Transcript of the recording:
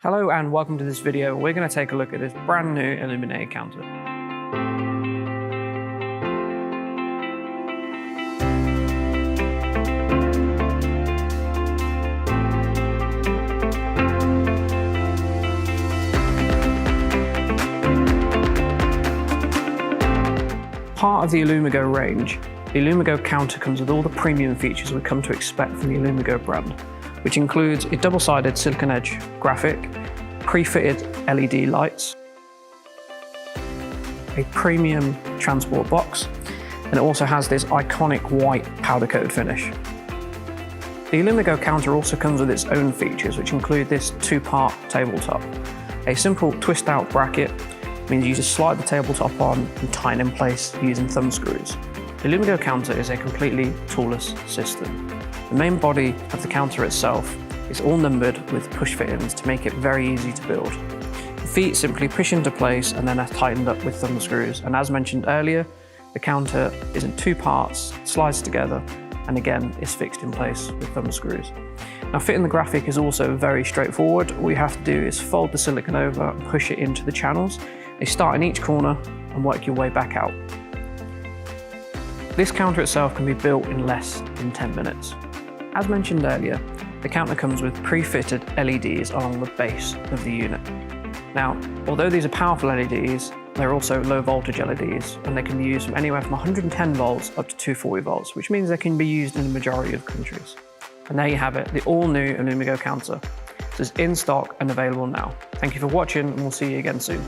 Hello and welcome to this video. We're going to take a look at this brand new Illumigo Counter. Part of the Illumigo range, the Illumigo Counter comes with all the premium features we've come to expect from the Illumigo brand, which includes a double-sided silicon edge graphic, pre-fitted LED lights, a premium transport box, and it also has this iconic white powder-coated finish. The Illumigo Counter also comes with its own features, which include this two-part tabletop. A simple twist-out bracket means you just slide the tabletop on and tighten in place using thumb screws. The Illumigo Counter is a completely toolless system. The main body of the counter itself is all numbered with push fittings to make it very easy to build. The feet simply push into place and then are tightened up with thumb screws, and as mentioned earlier, the counter is in two parts, slides together, and again is fixed in place with thumb screws. Now, fitting the graphic is also very straightforward. All you have to do is fold the silicone over and push it into the channels. They start in each corner and work your way back out. This counter itself can be built in less than 10 minutes. As mentioned earlier, the counter comes with pre-fitted LEDs along the base of the unit. Now, although these are powerful LEDs, they're also low voltage LEDs, and they can be used from anywhere from 110 volts up to 240 volts, which means they can be used in the majority of countries. And there you have it, the all-new Illumigo Counter. This is in stock and available now. Thank you for watching, and we'll see you again soon.